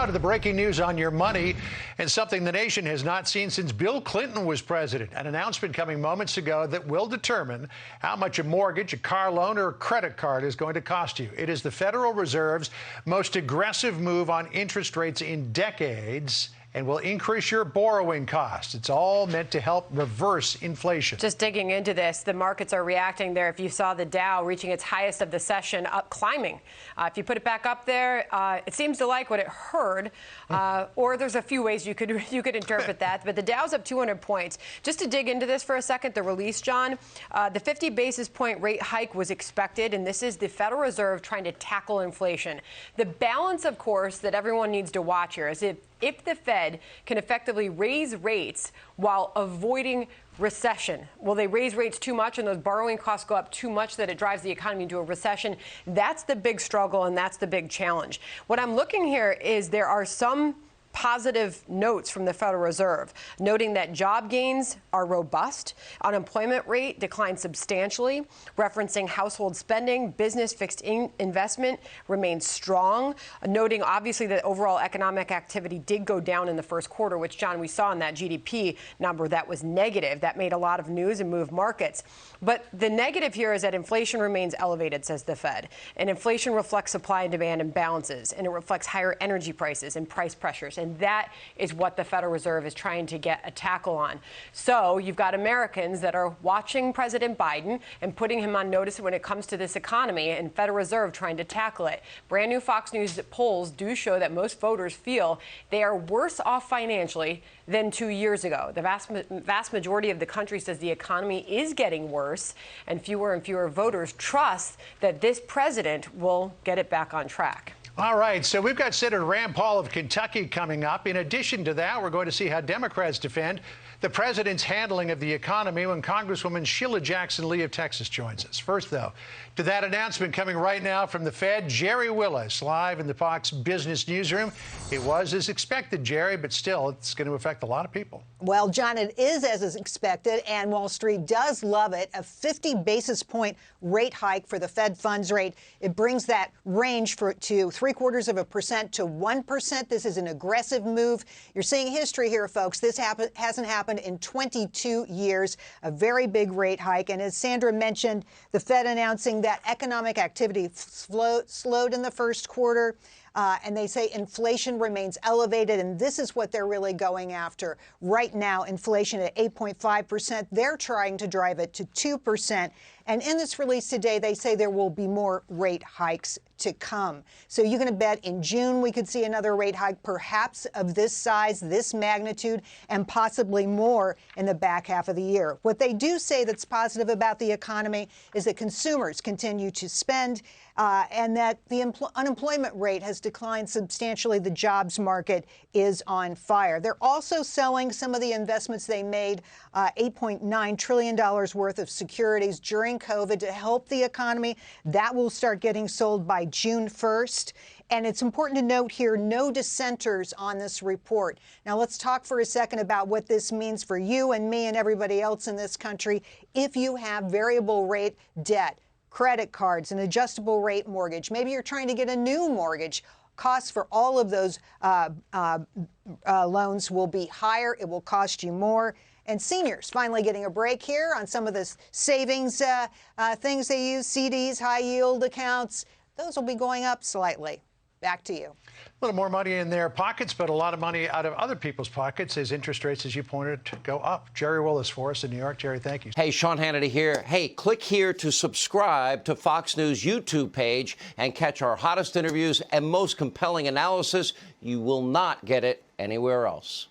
to the breaking news on your money and something the nation has not seen since Bill Clinton was president. An announcement coming moments ago that will determine how much a mortgage, a car loan, or a credit card is going to cost you. It is the Federal Reserve's most aggressive move on interest rates in decades and will increase your borrowing costs. It's all meant to help reverse inflation. Just digging into this, the markets are reacting there. If you saw the Dow reaching its highest of the session, up climbing. If you put it back up there, it seems to like what it heard, or there's a few ways you could interpret that. But the Dow's up 200 points. Just to dig into this for a second, the release, John, the 50 basis point rate hike was expected, and this is the Federal Reserve trying to tackle inflation. The balance, of course, that everyone needs to watch here is if the Fed can effectively raise rates while avoiding recession. Will they raise rates too much and those borrowing costs go up too much that it drives the economy into a recession? That's the big struggle and that's the big challenge. What I'm looking here is there are some positive notes from the Federal Reserve, noting that job gains are robust, unemployment rate declined substantially, referencing household spending, business fixed investment remains strong, noting obviously that overall economic activity did go down in the first quarter, which, John, we saw in that GDP number that was negative. That made a lot of news and moved markets. But the negative here is that inflation remains elevated, says the Fed, and inflation reflects supply and demand imbalances, and it reflects higher energy prices and price pressures. And that is what the Federal Reserve is trying to get a tackle on. So you've got Americans that are watching President Biden and putting him on notice when it comes to this economy, and Federal Reserve trying to tackle it. Brand new Fox News polls do show that most voters feel they are worse off financially than 2 years ago. The vast majority of the country says the economy is getting worse, and fewer voters trust that this president will get it back on track. All right, so we've got Senator Rand Paul of Kentucky coming up. In addition to that, we're going to see how Democrats defend the president's handling of the economy when Congresswoman Sheila Jackson Lee of Texas joins us. First, though, to that announcement coming right now from the Fed, Gerri Willis, live in the Fox Business Newsroom. It was as expected, Gerri, but still, it's going to affect a lot of people. Well, John, it is as expected, and Wall Street does love it. A 50 basis point rate hike for the Fed funds rate. It brings that range to 0.75% to 1%. This is an aggressive move. You're seeing history here, folks. This hasn't happened in 22 years, a very big rate hike. And as Sandra mentioned, the Fed announcing that economic activity slowed in the first quarter. And they say inflation remains elevated, and this is what they're really going after. Right now, inflation at 8.5%. They're trying to drive it to 2%. And in this release today, they say there will be more rate hikes to come. So you're going to bet in June we could see another rate hike, perhaps of this size, this magnitude, and possibly more in the back half of the year. What they do say that's positive about the economy is that consumers continue to spend and that the unemployment rate has declined substantially. The jobs market is on fire. They're also selling some of the investments they made, $8.9 trillion worth of securities during COVID to help the economy. That will start getting sold by June 1st. And it's important to note here, no dissenters on this report. Now, let's talk for a second about what this means for you and me and everybody else in this country. If you have variable rate debt, credit cards, an adjustable rate mortgage, maybe you're trying to get a new mortgage, costs for all of those loans will be higher. It will cost you more. And seniors finally getting a break here on some of the savings things they use, CDs, high yield accounts. Those will be going up slightly. Back to you. A little more money in their pockets, but a lot of money out of other people's pockets as interest rates, as you pointed, go up. Gerri Willis for us in New York. Gerri, thank you. Hey, Sean Hannity here. Hey, click here to subscribe to Fox News YouTube page and catch our hottest interviews and most compelling analysis. You will not get it anywhere else.